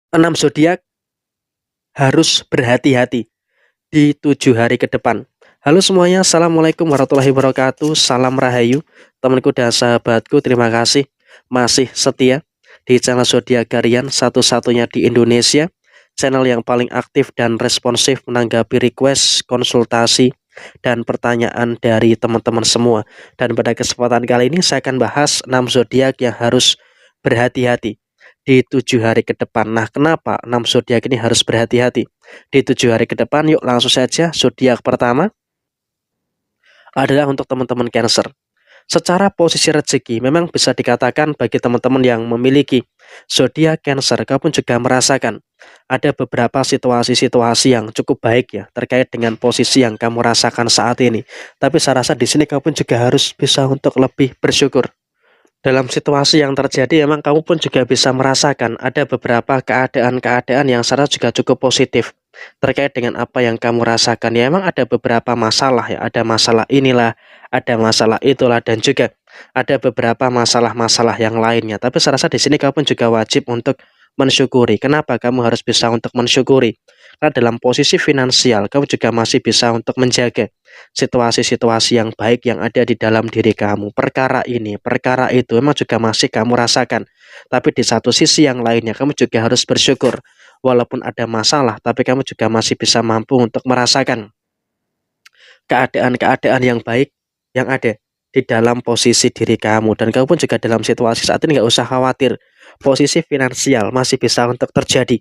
6 zodiak harus berhati-hati di 7 hari ke depan. Halo semuanya, assalamualaikum warahmatullahi wabarakatuh. Salam rahayu, temanku dan sahabatku. Terima kasih masih setia di channel zodiak harian satu-satunya di Indonesia, channel yang paling aktif dan responsif menanggapi request, konsultasi, dan pertanyaan dari teman-teman semua. Dan pada kesempatan kali ini saya akan bahas 6 zodiak yang harus berhati-hati di 7 hari ke depan. Nah, kenapa 6 zodiak ini harus berhati-hati di 7 hari ke depan? Yuk langsung saja. Zodiak pertama adalah untuk teman-teman Cancer. Secara posisi rezeki memang bisa dikatakan bagi teman-teman yang memiliki zodiak Cancer, kamu pun juga merasakan ada beberapa situasi-situasi yang cukup baik ya terkait dengan posisi yang kamu rasakan saat ini. Tapi saya rasa di sini kamu pun juga harus bisa untuk lebih bersyukur. Dalam situasi yang terjadi emang kamu pun juga bisa merasakan ada beberapa keadaan-keadaan yang secara juga cukup positif terkait dengan apa yang kamu rasakan. Ya emang ada beberapa masalah ya, ada masalah inilah, ada masalah itulah, dan juga ada beberapa masalah-masalah yang lainnya. Tapi saya rasa di sini kamu pun juga wajib untuk mensyukuri. Kenapa kamu harus bisa untuk mensyukuri? Karena dalam posisi finansial kamu juga masih bisa untuk menjaga situasi-situasi yang baik yang ada di dalam diri kamu. Perkara ini, perkara itu memang juga masih kamu rasakan. Tapi di satu sisi yang lainnya kamu juga harus bersyukur. Walaupun ada masalah, tapi kamu juga masih bisa mampu untuk merasakan keadaan-keadaan yang baik yang ada di dalam posisi diri kamu. Dan kamu pun juga dalam situasi saat ini nggak usah khawatir. Posisi finansial masih bisa untuk terjadi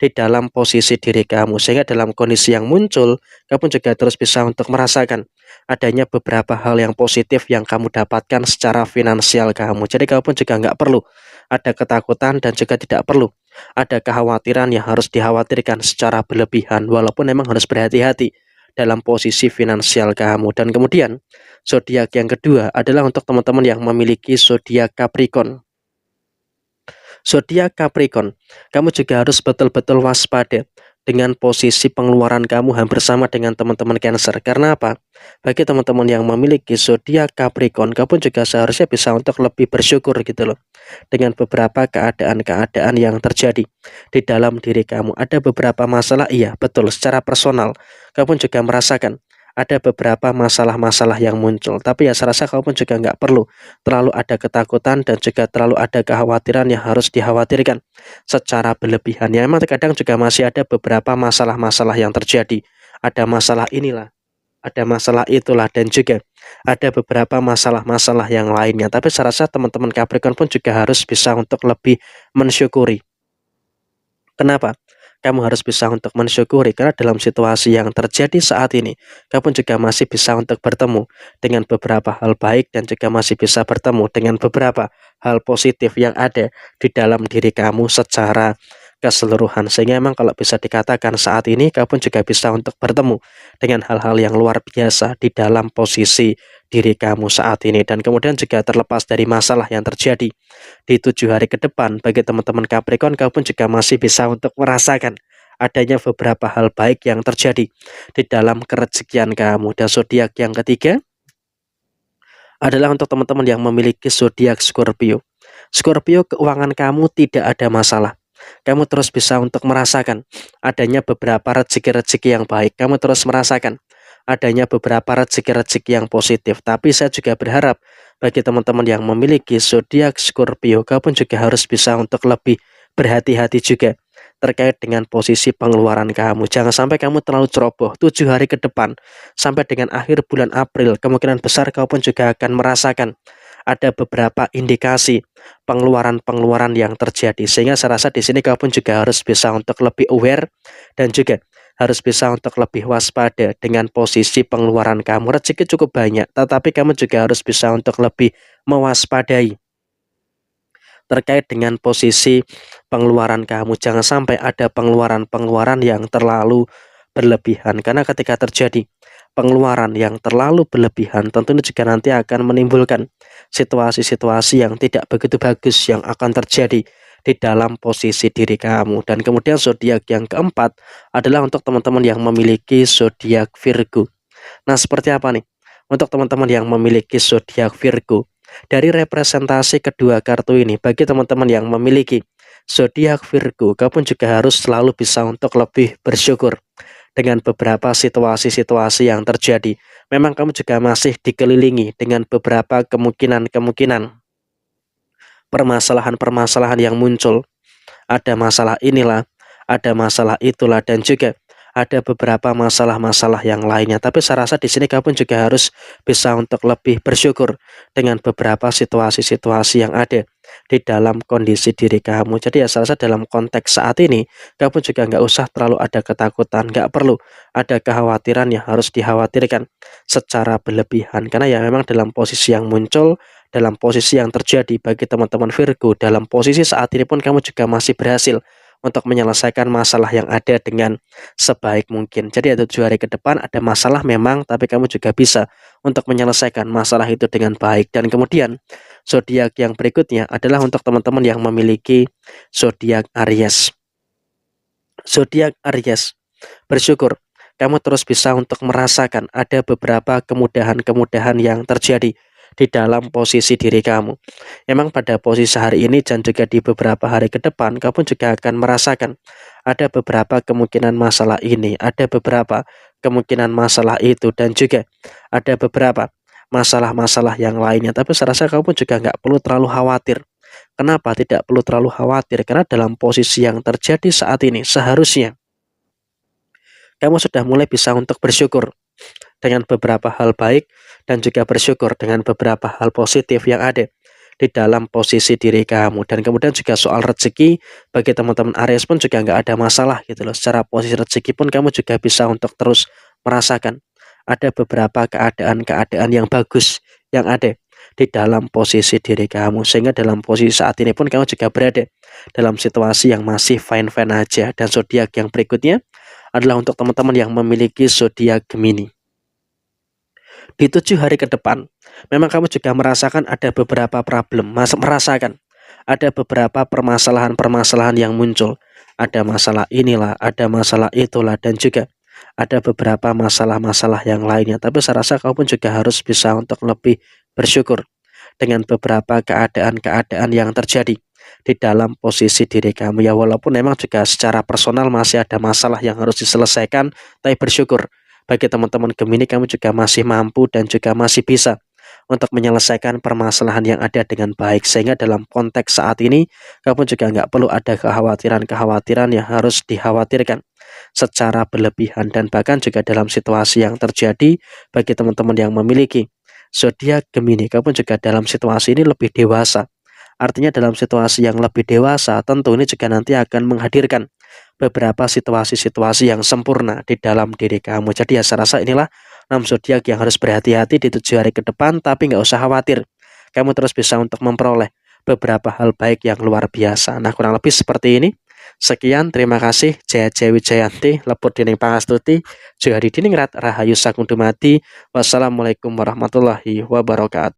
di dalam posisi diri kamu. Sehingga dalam kondisi yang muncul, kamu pun juga terus bisa untuk merasakan adanya beberapa hal yang positif yang kamu dapatkan secara finansial kamu. Jadi kamu pun juga nggak perlu ada ketakutan dan juga tidak perlu ada kekhawatiran yang harus dikhawatirkan secara berlebihan. Walaupun memang harus berhati-hati dalam posisi finansial kamu. Dan kemudian zodiak yang kedua adalah untuk teman-teman yang memiliki zodiak Capricorn. Zodiak Capricorn, kamu juga harus betul-betul waspada dengan posisi pengeluaran kamu hampir sama dengan teman-teman Cancer. Karena apa? Bagi teman-teman yang memiliki zodiak Capricorn, kamu pun juga seharusnya bisa untuk lebih bersyukur gitu loh dengan beberapa keadaan-keadaan yang terjadi di dalam diri kamu. Ada beberapa masalah, iya betul, secara personal kamu pun juga merasakan ada beberapa masalah-masalah yang muncul. Tapi ya saya rasa kamu pun juga nggak perlu terlalu ada ketakutan dan juga terlalu ada kekhawatiran yang harus dikhawatirkan secara berlebihan. Ya memang terkadang juga masih ada beberapa masalah-masalah yang terjadi. Ada masalah inilah, ada masalah itulah, dan juga ada beberapa masalah-masalah yang lainnya. Tapi saya rasa teman-teman Capricorn pun juga harus bisa untuk lebih mensyukuri. Kenapa? Kamu harus bisa untuk mensyukuri karena dalam situasi yang terjadi saat ini, kamu juga masih bisa untuk bertemu dengan beberapa hal baik dan juga masih bisa bertemu dengan beberapa hal positif yang ada di dalam diri kamu secara keseluruhan. Sehingga memang kalau bisa dikatakan saat ini kamu juga bisa untuk bertemu dengan hal-hal yang luar biasa di dalam posisi diri kamu saat ini. Dan kemudian juga terlepas dari masalah yang terjadi di 7 hari ke depan, bagi teman-teman Capricorn, kamu pun juga masih bisa untuk merasakan adanya beberapa hal baik yang terjadi di dalam kerezekian kamu. Dan zodiak yang ketiga adalah untuk teman-teman yang memiliki zodiak Scorpio. Scorpio, keuangan kamu tidak ada masalah. Kamu terus bisa untuk merasakan adanya beberapa rezeki-rezeki yang baik. Kamu terus merasakan adanya beberapa rezeki-rezeki yang positif. Tapi saya juga berharap bagi teman-teman yang memiliki zodiak Scorpio, kamu pun juga harus bisa untuk lebih berhati-hati juga terkait dengan posisi pengeluaran kamu. Jangan sampai kamu terlalu ceroboh 7 hari ke depan sampai dengan akhir bulan April. Kemungkinan besar kamu pun juga akan merasakan ada beberapa indikasi pengeluaran-pengeluaran yang terjadi. Sehingga saya rasa di sini kamu pun juga harus bisa untuk lebih aware dan juga harus bisa untuk lebih waspada dengan posisi pengeluaran kamu. Rezeki cukup banyak, tetapi kamu juga harus bisa untuk lebih mewaspadai terkait dengan posisi pengeluaran kamu. Jangan sampai ada pengeluaran-pengeluaran yang terlalu berlebihan, karena ketika terjadi pengeluaran yang terlalu berlebihan, tentunya juga nanti akan menimbulkan situasi-situasi yang tidak begitu bagus yang akan terjadi di dalam posisi diri kamu. Dan kemudian zodiak yang keempat adalah untuk teman-teman yang memiliki zodiak Virgo. Nah, seperti apa nih untuk teman-teman yang memiliki zodiak Virgo? Dari representasi kedua kartu ini, bagi teman-teman yang memiliki Zodiak Virgo, kamu juga harus selalu bisa untuk lebih bersyukur dengan beberapa situasi-situasi yang terjadi. Memang kamu juga masih dikelilingi dengan beberapa kemungkinan-kemungkinan permasalahan-permasalahan yang muncul. Ada masalah inilah, ada masalah itulah, dan juga ada beberapa masalah-masalah yang lainnya. Tapi saya rasa di sini kamu juga harus bisa untuk lebih bersyukur dengan beberapa situasi-situasi yang ada di dalam kondisi diri kamu. Jadi ya saya rasa dalam konteks saat ini kamu juga nggak usah terlalu ada ketakutan, nggak perlu ada kekhawatiran yang harus dikhawatirkan secara berlebihan. Karena ya memang dalam posisi yang muncul, dalam posisi yang terjadi bagi teman-teman Virgo, dalam posisi saat ini pun kamu juga masih berhasil untuk menyelesaikan masalah yang ada dengan sebaik mungkin. Jadi ada 7 hari ke depan ada masalah memang, tapi kamu juga bisa untuk menyelesaikan masalah itu dengan baik. Dan kemudian zodiak yang berikutnya adalah untuk teman-teman yang memiliki zodiak Aries. Zodiak Aries, bersyukur kamu terus bisa untuk merasakan ada beberapa kemudahan-kemudahan yang terjadi di dalam posisi diri kamu. Memang pada posisi hari ini dan juga di beberapa hari ke depan, kamu juga akan merasakan ada beberapa kemungkinan masalah ini, ada beberapa kemungkinan masalah itu, dan juga ada beberapa masalah-masalah yang lainnya. Tapi saya rasa kamu juga nggak perlu terlalu khawatir. Kenapa tidak perlu terlalu khawatir? Karena dalam posisi yang terjadi saat ini, seharusnya kamu sudah mulai bisa untuk bersyukur dengan beberapa hal baik dan juga bersyukur dengan beberapa hal positif yang ada di dalam posisi diri kamu. Dan kemudian juga soal rezeki, bagi teman-teman Aries pun juga nggak ada masalah gitu loh. Secara posisi rezeki pun kamu juga bisa untuk terus merasakan ada beberapa keadaan-keadaan yang bagus yang ada di dalam posisi diri kamu, sehingga dalam posisi saat ini pun kamu juga berada dalam situasi yang masih fine-fine aja. Dan zodiak yang berikutnya adalah untuk teman-teman yang memiliki zodiak Gemini. Di 7 hari ke depan, memang kamu juga merasakan ada beberapa problem, merasakan ada beberapa permasalahan-permasalahan yang muncul. Ada masalah inilah, ada masalah itulah, dan juga ada beberapa masalah-masalah yang lainnya. Tapi saya rasa kamu pun juga harus bisa untuk lebih bersyukur dengan beberapa keadaan-keadaan yang terjadi di dalam posisi diri kamu. Ya walaupun memang juga secara personal masih ada masalah yang harus diselesaikan, tapi bersyukur bagi teman-teman Gemini kamu juga masih mampu dan juga masih bisa untuk menyelesaikan permasalahan yang ada dengan baik. Sehingga dalam konteks saat ini kamu juga nggak perlu ada kekhawatiran-kekhawatiran yang harus dikhawatirkan secara berlebihan. Dan bahkan juga dalam situasi yang terjadi bagi teman-teman yang memiliki zodiak Gemini, kamu juga dalam situasi ini lebih dewasa. Artinya dalam situasi yang lebih dewasa, tentu ini juga nanti akan menghadirkan beberapa situasi-situasi yang sempurna di dalam diri kamu. Jadi ya saya rasa inilah 6 zodiak yang harus berhati-hati di 7 hari ke depan, tapi nggak usah khawatir. Kamu terus bisa untuk memperoleh beberapa hal baik yang luar biasa. Nah, kurang lebih seperti ini. Sekian, terima kasih. Jaya Jaya Wijayanti, Lepur Dining Pangastuti, Johari Diningrat, Rahayu Sakung Dumadi. Wassalamualaikum warahmatullahi wabarakatuh.